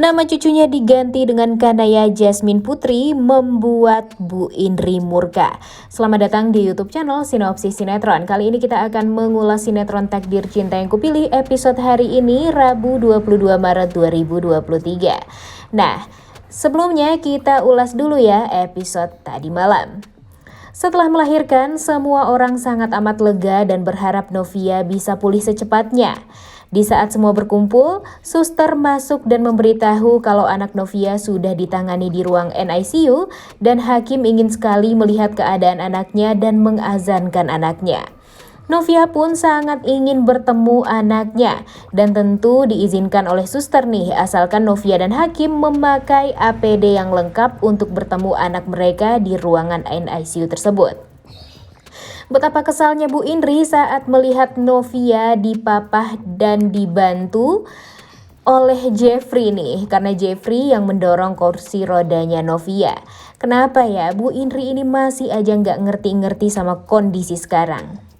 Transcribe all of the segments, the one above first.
Nama cucunya diganti dengan Kanaya Jasmine Putri membuat Bu Indri murka. Selamat datang di YouTube channel Sinopsis Sinetron. Kali ini kita akan mengulas sinetron Takdir Cinta Yang Kupilih episode hari ini Rabu 22 Maret 2023. Nah, sebelumnya kita ulas dulu ya episode tadi malam. Setelah melahirkan, semua orang sangat amat lega dan berharap Novia bisa pulih secepatnya. Di saat semua berkumpul, suster masuk dan memberitahu kalau anak Novia sudah ditangani di ruang NICU dan Hakim ingin sekali melihat keadaan anaknya dan mengazankan anaknya. Novia pun sangat ingin bertemu anaknya dan tentu diizinkan oleh suster nih asalkan Novia dan Hakim memakai APD yang lengkap untuk bertemu anak mereka di ruangan NICU tersebut. Betapa kesalnya Bu Indri saat melihat Novia dipapah dan dibantu oleh Jeffrey nih, karena Jeffrey yang mendorong kursi rodanya Novia. Kenapa ya Bu Indri ini masih aja nggak ngerti-ngerti sama kondisi sekarang?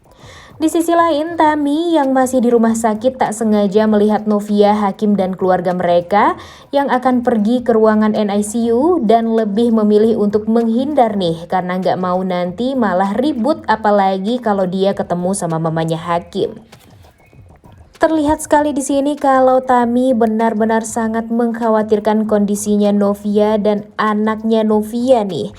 Di sisi lain, Tami yang masih di rumah sakit tak sengaja melihat Novia, Hakim, dan keluarga mereka yang akan pergi ke ruangan NICU dan lebih memilih untuk menghindar nih karena nggak mau nanti malah ribut apalagi kalau dia ketemu sama mamanya Hakim. Terlihat sekali di sini kalau Tami benar-benar sangat mengkhawatirkan kondisinya Novia dan anaknya Novia nih.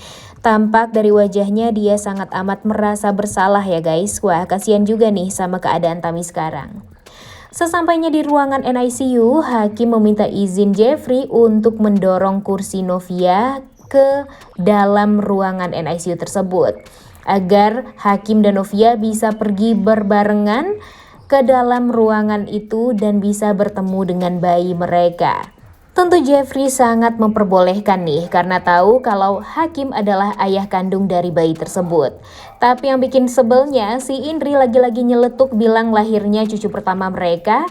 Tampak dari wajahnya dia sangat amat merasa bersalah ya guys. Wah, kasihan juga nih sama keadaan Tami sekarang. Sesampainya di ruangan NICU, Hakim meminta izin Jeffrey untuk mendorong kursi Novia ke dalam ruangan NICU tersebut agar Hakim dan Novia bisa pergi berbarengan ke dalam ruangan itu dan bisa bertemu dengan bayi mereka. Tentu Jeffrey sangat memperbolehkan nih karena tahu kalau Hakim adalah ayah kandung dari bayi tersebut. Tapi yang bikin sebelnya si Indri lagi-lagi nyeletuk bilang lahirnya cucu pertama mereka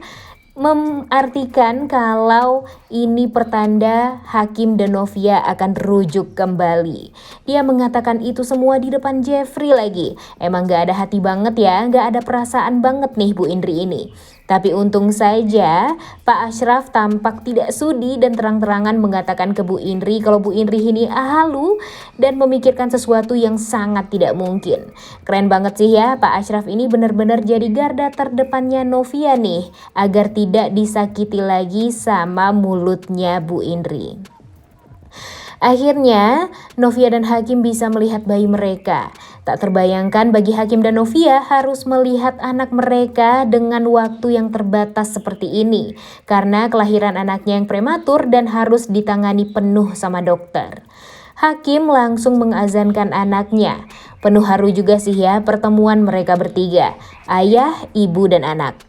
mengartikan kalau ini pertanda Hakim dan Novia akan rujuk kembali. Dia mengatakan itu semua di depan Jeffrey lagi. Emang gak ada hati banget ya, gak ada perasaan banget nih Bu Indri ini. Tapi untung saja Pak Ashraf tampak tidak sudi dan terang-terangan mengatakan ke Bu Indri kalau Bu Indri ini halu dan memikirkan sesuatu yang sangat tidak mungkin. Keren banget sih ya, Pak Ashraf ini benar-benar jadi garda terdepannya Novia nih agar tidak disakiti lagi sama mulutnya Bu Indri. Akhirnya, Novia dan Hakim bisa melihat bayi mereka. Tak terbayangkan bagi Hakim dan Novia harus melihat anak mereka dengan waktu yang terbatas seperti ini. Karena kelahiran anaknya yang prematur dan harus ditangani penuh sama dokter. Hakim langsung mengazankan anaknya. Penuh haru juga sih ya pertemuan mereka bertiga, ayah, ibu, dan anak.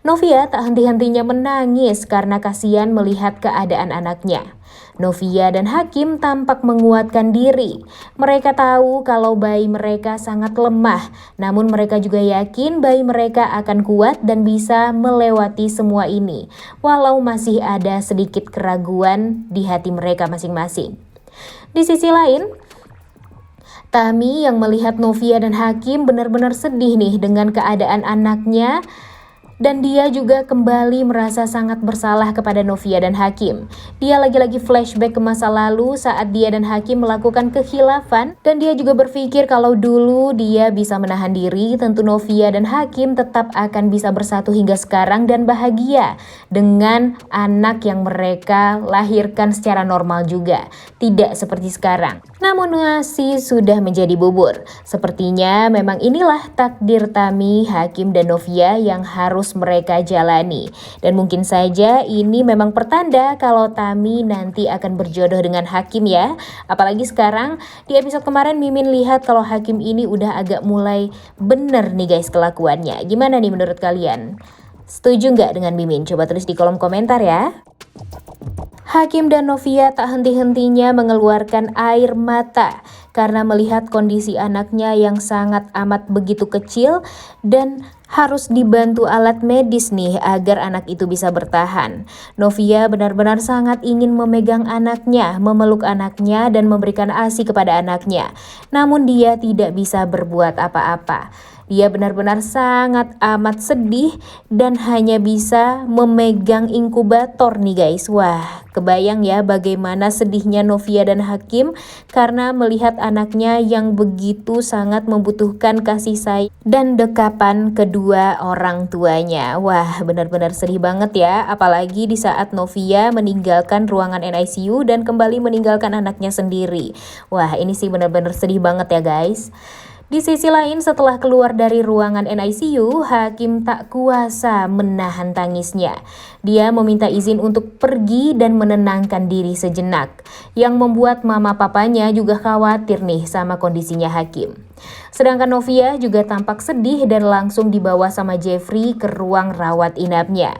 Novia tak henti-hentinya menangis karena kasihan melihat keadaan anaknya. Novia dan Hakim tampak menguatkan diri. Mereka tahu kalau bayi mereka sangat lemah, namun mereka juga yakin bayi mereka akan kuat dan bisa melewati semua ini, walau masih ada sedikit keraguan di hati mereka masing-masing. Di sisi lain, Tami yang melihat Novia dan Hakim benar-benar sedih nih dengan keadaan anaknya. Dan dia juga kembali merasa sangat bersalah kepada Novia dan Hakim. Dia lagi-lagi flashback ke masa lalu saat dia dan Hakim melakukan kekhilafan. Dan dia juga berpikir kalau dulu dia bisa menahan diri, tentu Novia dan Hakim tetap akan bisa bersatu hingga sekarang dan bahagia dengan anak yang mereka lahirkan secara normal juga. Tidak seperti sekarang. Namun nasi sudah menjadi bubur. Sepertinya memang inilah takdir Tami, Hakim, dan Novia yang harus mereka jalani. Dan mungkin saja ini memang pertanda kalau Tami nanti akan berjodoh dengan Hakim ya. Apalagi sekarang di episode kemarin Mimin lihat kalau Hakim ini udah agak mulai bener nih guys kelakuannya. Gimana nih menurut kalian? Setuju nggak dengan Mimin? Coba tulis di kolom komentar ya. Hakim dan Novia tak henti-hentinya mengeluarkan air mata karena melihat kondisi anaknya yang sangat amat begitu kecil dan harus dibantu alat medis nih agar anak itu bisa bertahan. Novia benar-benar sangat ingin memegang anaknya, memeluk anaknya dan memberikan ASI kepada anaknya. Namun dia tidak bisa berbuat apa-apa. Dia benar-benar sangat amat sedih dan hanya bisa memegang inkubator nih guys. Wah, kebayang ya bagaimana sedihnya Novia dan Hakim karena melihat anaknya yang begitu sangat membutuhkan kasih sayang dan dekapan kedua orang tuanya. Wah, benar-benar sedih banget ya, apalagi di saat Novia meninggalkan ruangan NICU dan kembali meninggalkan anaknya sendiri. Wah, ini sih benar-benar sedih banget ya guys. Di sisi lain, setelah keluar dari ruangan NICU, Hakim tak kuasa menahan tangisnya. Dia meminta izin untuk pergi dan menenangkan diri sejenak, yang membuat mama papanya juga khawatir nih sama kondisinya Hakim. Sedangkan Novia juga tampak sedih dan langsung dibawa sama Jeffrey ke ruang rawat inapnya.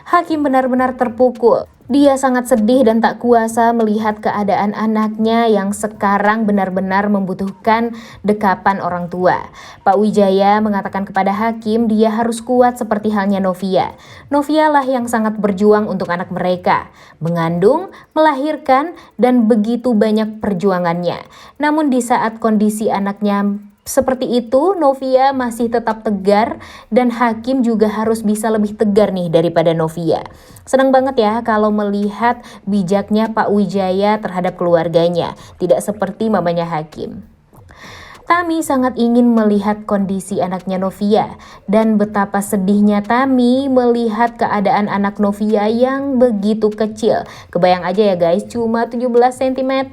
Hakim benar-benar terpukul. Dia sangat sedih dan tak kuasa melihat keadaan anaknya yang sekarang benar-benar membutuhkan dekapan orang tua. Pak Wijaya mengatakan kepada Hakim dia harus kuat seperti halnya Novia. Novia lah yang sangat berjuang untuk anak mereka, mengandung, melahirkan, dan begitu banyak perjuangannya. Namun di saat kondisi anaknya seperti itu, Novia masih tetap tegar dan Hakim juga harus bisa lebih tegar nih daripada Novia. Senang banget ya kalau melihat bijaknya Pak Wijaya terhadap keluarganya, tidak seperti mamanya Hakim. Tami sangat ingin melihat kondisi anaknya Novia dan betapa sedihnya Tami melihat keadaan anak Novia yang begitu kecil. Kebayang aja ya guys, cuma 17 cm,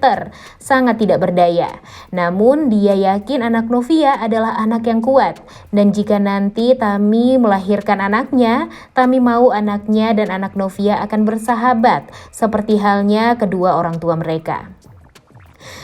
sangat tidak berdaya. Namun dia yakin anak Novia adalah anak yang kuat. Dan jika nanti Tami melahirkan anaknya, Tami mau anaknya dan anak Novia akan bersahabat seperti halnya kedua orang tua mereka.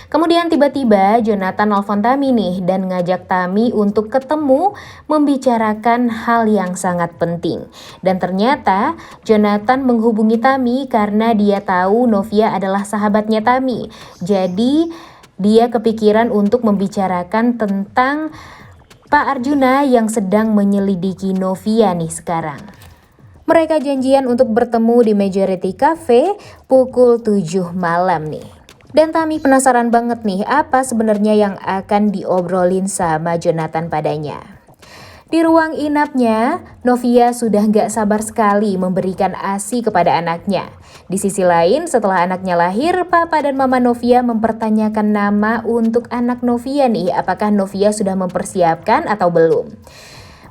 Kemudian tiba-tiba Jonathan nelfon Tami nih dan ngajak Tami untuk ketemu membicarakan hal yang sangat penting. Dan ternyata Jonathan menghubungi Tami karena dia tahu Novia adalah sahabatnya Tami. Jadi dia kepikiran untuk membicarakan tentang Pak Arjuna yang sedang menyelidiki Novia nih sekarang. Mereka janjian untuk bertemu di Majority Cafe pukul 7 malam nih. Dan Tami penasaran banget nih apa sebenarnya yang akan diobrolin sama Jonathan padanya. Di ruang inapnya, Novia sudah gak sabar sekali memberikan ASI kepada anaknya. Di sisi lain, setelah anaknya lahir, Papa dan Mama Novia mempertanyakan nama untuk anak Novia nih. Apakah Novia sudah mempersiapkan atau belum?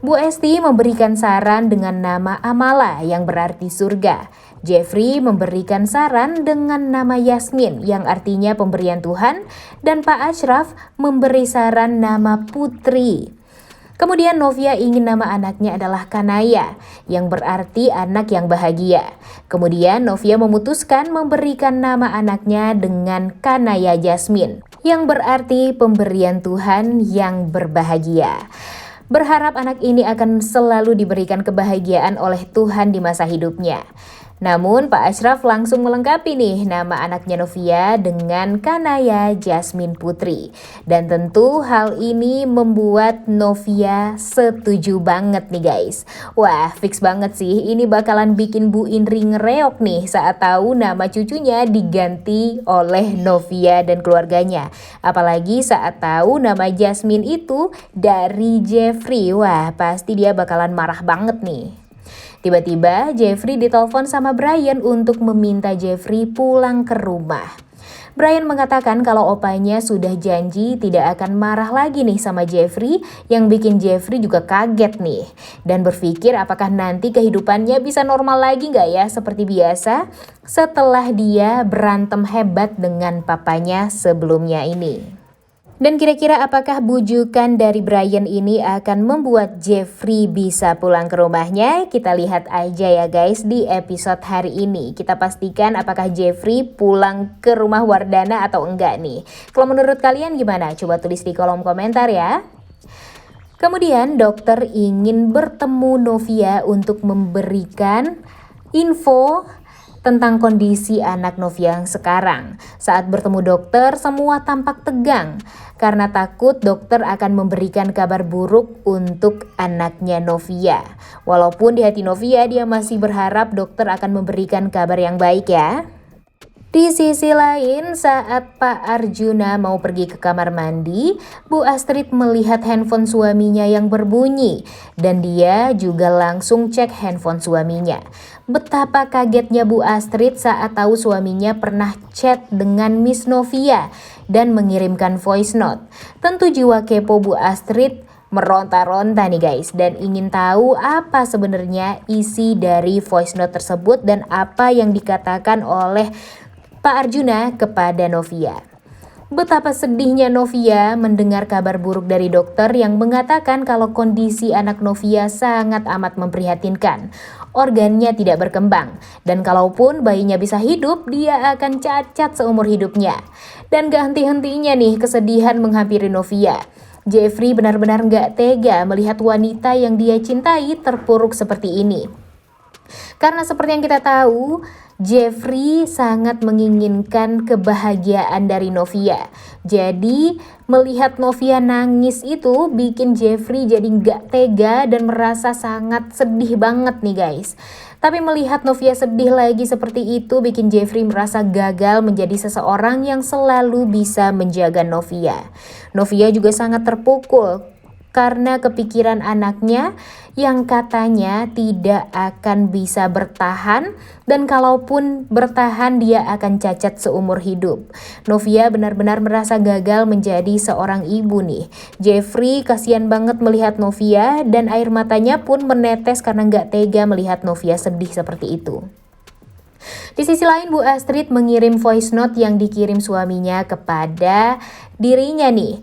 Bu Esti memberikan saran dengan nama Amala yang berarti surga. Jeffrey memberikan saran dengan nama Yasmin yang artinya pemberian Tuhan, dan Pak Ashraf memberi saran nama Putri. Kemudian Novia ingin nama anaknya adalah Kanaya yang berarti anak yang bahagia. Kemudian Novia memutuskan memberikan nama anaknya dengan Kanaya Jasmine yang berarti pemberian Tuhan yang berbahagia. Berharap anak ini akan selalu diberikan kebahagiaan oleh Tuhan di masa hidupnya. Namun Pak Ashraf langsung melengkapi nih nama anaknya Novia dengan Kanaya Jasmine Putri. Dan tentu hal ini membuat Novia setuju banget nih guys. Wah, fix banget sih, ini bakalan bikin Bu Indri ngereok nih saat tahu nama cucunya diganti oleh Novia dan keluarganya. Apalagi saat tahu nama Jasmine itu dari Jeffrey. Wah, pasti dia bakalan marah banget nih. Tiba-tiba Jeffrey ditelepon sama Brian untuk meminta Jeffrey pulang ke rumah. Brian mengatakan kalau opanya sudah janji tidak akan marah lagi nih sama Jeffrey, yang bikin Jeffrey juga kaget nih. Dan berpikir apakah nanti kehidupannya bisa normal lagi nggak ya seperti biasa setelah dia berantem hebat dengan papanya sebelumnya ini. Dan kira-kira apakah bujukan dari Brian ini akan membuat Jeffrey bisa pulang ke rumahnya? Kita lihat aja ya guys di episode hari ini. Kita pastikan apakah Jeffrey pulang ke rumah Wardana atau enggak nih. Kalau menurut kalian gimana? Coba tulis di kolom komentar ya. Kemudian dokter ingin bertemu Novia untuk memberikan info tentang kondisi anak Novia yang sekarang. Saat bertemu dokter, semua tampak tegang karena takut dokter akan memberikan kabar buruk untuk anaknya Novia. Walaupun di hati Novia dia masih berharap dokter akan memberikan kabar yang baik ya. Di sisi lain, saat Pak Arjuna mau pergi ke kamar mandi, Bu Astrid melihat handphone suaminya yang berbunyi dan dia juga langsung cek handphone suaminya. Betapa kagetnya Bu Astrid saat tahu suaminya pernah chat dengan Miss Novia dan mengirimkan voice note. Tentu jiwa kepo Bu Astrid meronta-ronta nih guys, dan ingin tahu apa sebenarnya isi dari voice note tersebut dan apa yang dikatakan oleh Pak Arjuna kepada Novia. Betapa sedihnya Novia mendengar kabar buruk dari dokter yang mengatakan kalau kondisi anak Novia sangat amat memprihatinkan. Organnya tidak berkembang, dan kalaupun bayinya bisa hidup, dia akan cacat seumur hidupnya. Dan gak henti-hentinya nih kesedihan menghampiri Novia. Jeffrey benar-benar gak tega melihat wanita yang dia cintai terpuruk seperti ini. Karena seperti yang kita tahu, Jeffrey sangat menginginkan kebahagiaan dari Novia. Jadi melihat Novia nangis itu bikin Jeffrey jadi gak tega dan merasa sangat sedih banget nih guys. Tapi melihat Novia sedih lagi seperti itu bikin Jeffrey merasa gagal menjadi seseorang yang selalu bisa menjaga Novia. Novia juga sangat terpukul karena kepikiran anaknya yang katanya tidak akan bisa bertahan, dan kalaupun bertahan dia akan cacat seumur hidup. Novia benar-benar merasa gagal menjadi seorang ibu nih. Jeffrey kasihan banget melihat Novia dan air matanya pun menetes karena gak tega melihat Novia sedih seperti itu. Di sisi lain, Bu Astrid mengirim voice note yang dikirim suaminya kepada dirinya nih.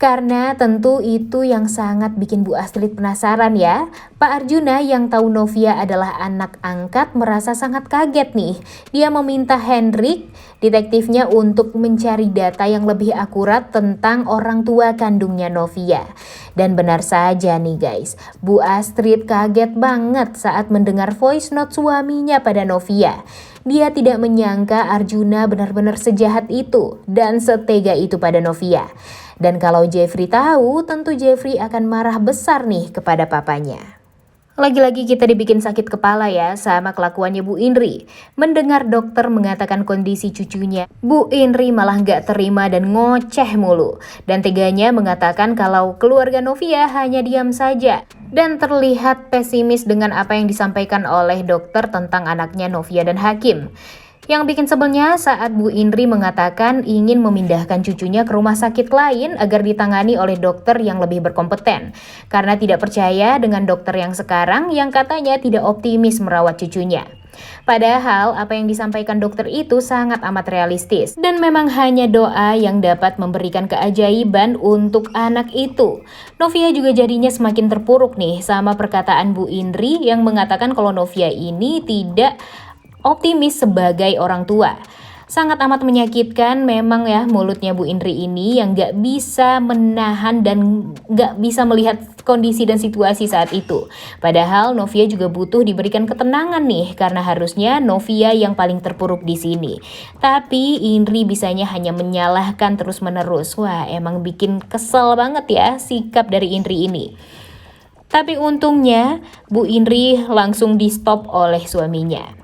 Karena tentu itu yang sangat bikin Bu Astrid penasaran ya. Pak Arjuna yang tahu Novia adalah anak angkat merasa sangat kaget nih. Dia meminta Hendrik, detektifnya, untuk mencari data yang lebih akurat tentang orang tua kandungnya Novia. Dan benar saja nih guys, Bu Astrid kaget banget saat mendengar voice note suaminya pada Novia. Dia tidak menyangka Arjuna benar-benar sejahat itu dan setega itu pada Novia. Dan kalau Jeffrey tahu, tentu Jeffrey akan marah besar nih kepada papanya. Lagi-lagi kita dibikin sakit kepala ya sama kelakuannya Bu Indri. Mendengar dokter mengatakan kondisi cucunya, Bu Indri malah gak terima dan ngoceh mulu. Dan teganya mengatakan kalau keluarga Novia hanya diam saja. Dan terlihat pesimis dengan apa yang disampaikan oleh dokter tentang anaknya Novia dan Hakim. Yang bikin sebelnya saat Bu Indri mengatakan ingin memindahkan cucunya ke rumah sakit lain agar ditangani oleh dokter yang lebih berkompeten. Karena tidak percaya dengan dokter yang sekarang yang katanya tidak optimis merawat cucunya. Padahal apa yang disampaikan dokter itu sangat amat realistis. Dan memang hanya doa yang dapat memberikan keajaiban untuk anak itu. Novia juga jadinya semakin terpuruk nih sama perkataan Bu Indri yang mengatakan kalau Novia ini tidak optimis sebagai orang tua. Sangat amat menyakitkan memang ya mulutnya Bu Indri ini yang gak bisa menahan dan gak bisa melihat kondisi dan situasi saat itu. Padahal Novia juga butuh diberikan ketenangan nih karena harusnya Novia yang paling terpuruk di sini. Tapi Indri bisanya hanya menyalahkan terus-menerus. Wah, emang bikin kesel banget ya sikap dari Indri ini. Tapi untungnya Bu Indri langsung di stop oleh suaminya.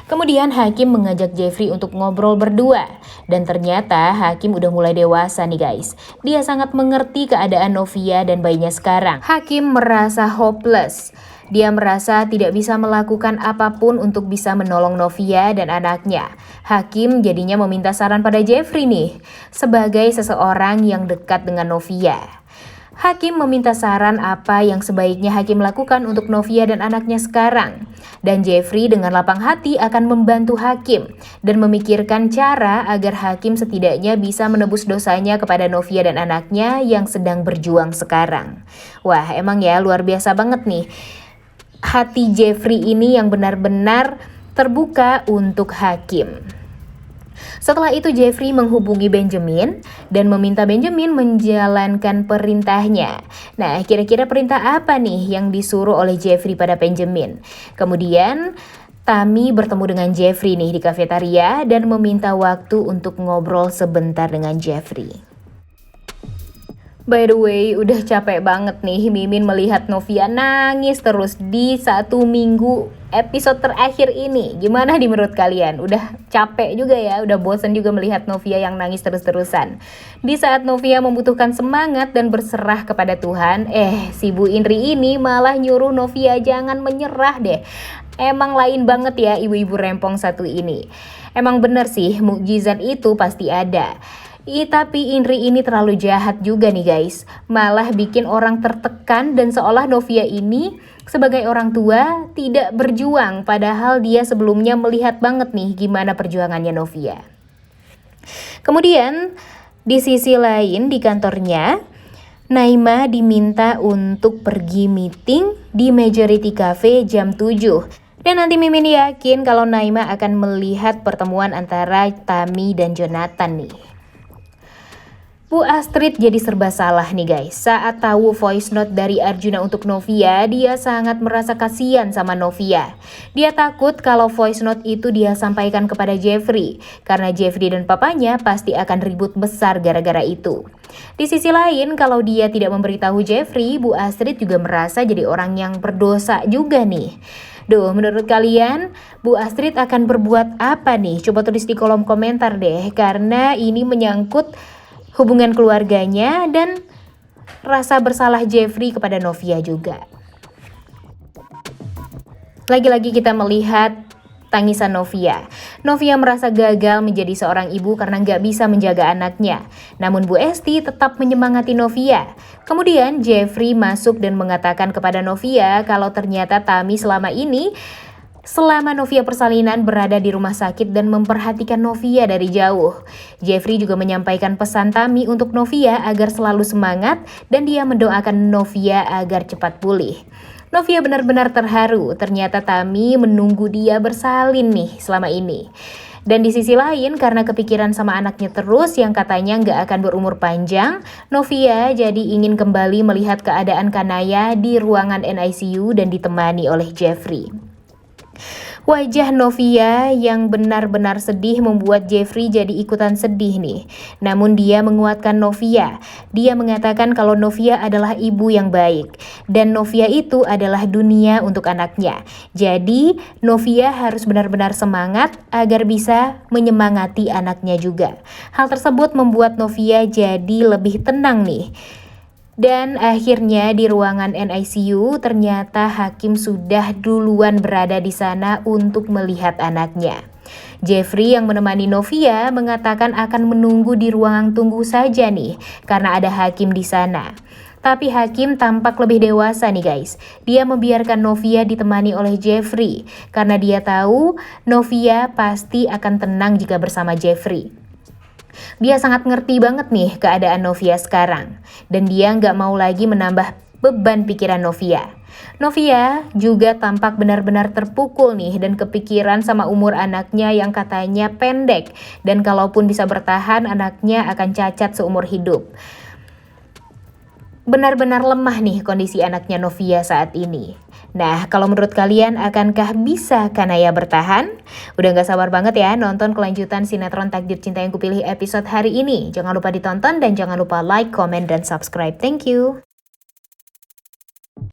Kemudian Hakim mengajak Jeffrey untuk ngobrol berdua. Dan ternyata Hakim udah mulai dewasa nih guys. Dia sangat mengerti keadaan Novia dan bayinya sekarang. Hakim merasa hopeless. Dia merasa tidak bisa melakukan apapun untuk bisa menolong Novia dan anaknya. Hakim jadinya meminta saran pada Jeffrey nih, sebagai seseorang yang dekat dengan Novia. Hakim meminta saran apa yang sebaiknya Hakim lakukan untuk Novia dan anaknya sekarang. Dan Jeffrey dengan lapang hati akan membantu Hakim dan memikirkan cara agar Hakim setidaknya bisa menebus dosanya kepada Novia dan anaknya yang sedang berjuang sekarang. Wah, emang ya luar biasa banget nih. Hati Jeffrey ini yang benar-benar terbuka untuk Hakim. Setelah itu Jeffrey menghubungi Benjamin dan meminta Benjamin menjalankan perintahnya. Nah, kira-kira perintah apa nih yang disuruh oleh Jeffrey pada Benjamin? Kemudian Tami bertemu dengan Jeffrey nih di kafetaria dan meminta waktu untuk ngobrol sebentar dengan Jeffrey. By the way, udah capek banget nih Mimin melihat Novia nangis terus di 1 minggu episode terakhir ini. Gimana nih menurut kalian? Udah capek juga ya, udah bosan juga melihat Novia yang nangis terus-terusan. Di saat Novia membutuhkan semangat dan berserah kepada Tuhan, si Bu Indri ini malah nyuruh Novia jangan menyerah deh. Emang lain banget ya ibu-ibu rempong satu ini. Emang bener sih, mukjizat itu pasti ada. Tapi Indri ini terlalu jahat juga nih guys. Malah bikin orang tertekan dan seolah Novia ini sebagai orang tua tidak berjuang. Padahal dia sebelumnya melihat banget nih gimana perjuangannya Novia. Kemudian di sisi lain di kantornya, Naima diminta untuk pergi meeting di Majority Cafe jam 7. Dan nanti Mimin yakin kalau Naima akan melihat pertemuan antara Tami dan Jonathan nih. Bu Astrid jadi serba salah nih guys. Saat tahu voice note dari Arjuna untuk Novia, dia sangat merasa kasihan sama Novia. Dia takut kalau voice note itu dia sampaikan kepada Jeffrey, karena Jeffrey dan papanya pasti akan ribut besar gara-gara itu. Di sisi lain, kalau dia tidak memberitahu Jeffrey, Bu Astrid juga merasa jadi orang yang berdosa juga nih. Duh, menurut kalian Bu Astrid akan berbuat apa nih? Coba tulis di kolom komentar deh, karena ini menyangkut hubungan keluarganya dan rasa bersalah Jeffrey kepada Novia juga. Lagi-lagi kita melihat tangisan Novia. Novia merasa gagal menjadi seorang ibu karena nggak bisa menjaga anaknya. Namun Bu Esti tetap menyemangati Novia. Kemudian Jeffrey masuk dan mengatakan kepada Novia kalau ternyata Tami selama Novia persalinan berada di rumah sakit dan memperhatikan Novia dari jauh. Jeffrey juga menyampaikan pesan Tami untuk Novia agar selalu semangat dan dia mendoakan Novia agar cepat pulih. Novia benar-benar terharu, ternyata Tami menunggu dia bersalin nih selama ini. Dan di sisi lain, karena kepikiran sama anaknya terus yang katanya nggak akan berumur panjang, Novia jadi ingin kembali melihat keadaan Kanaya di ruangan NICU dan ditemani oleh Jeffrey. Wajah Novia yang benar-benar sedih membuat Jeffrey jadi ikutan sedih nih. Namun dia menguatkan Novia. Dia mengatakan kalau Novia adalah ibu yang baik. Dan Novia itu adalah dunia untuk anaknya. Jadi Novia harus benar-benar semangat agar bisa menyemangati anaknya juga. Hal tersebut membuat Novia jadi lebih tenang nih. Dan akhirnya di ruangan NICU ternyata hakim sudah duluan berada di sana untuk melihat anaknya. Jeffrey yang menemani Novia mengatakan akan menunggu di ruang tunggu saja nih karena ada hakim di sana. Tapi hakim tampak lebih dewasa nih guys. Dia membiarkan Novia ditemani oleh Jeffrey karena dia tahu Novia pasti akan tenang jika bersama Jeffrey. Dia sangat ngerti banget nih keadaan Novia sekarang. Dan dia nggak mau lagi menambah beban pikiran Novia. Novia juga tampak benar-benar terpukul nih dan kepikiran sama umur anaknya yang katanya pendek. Dan kalaupun bisa bertahan, anaknya akan cacat seumur hidup. Benar-benar lemah nih kondisi anaknya Novia saat ini. Nah, kalau menurut kalian akankah bisa Kanaya bertahan? Udah gak sabar banget ya nonton kelanjutan sinetron Takdir Cinta yang Kupilih episode hari ini. Jangan lupa ditonton dan jangan lupa like, comment, dan subscribe. Thank you.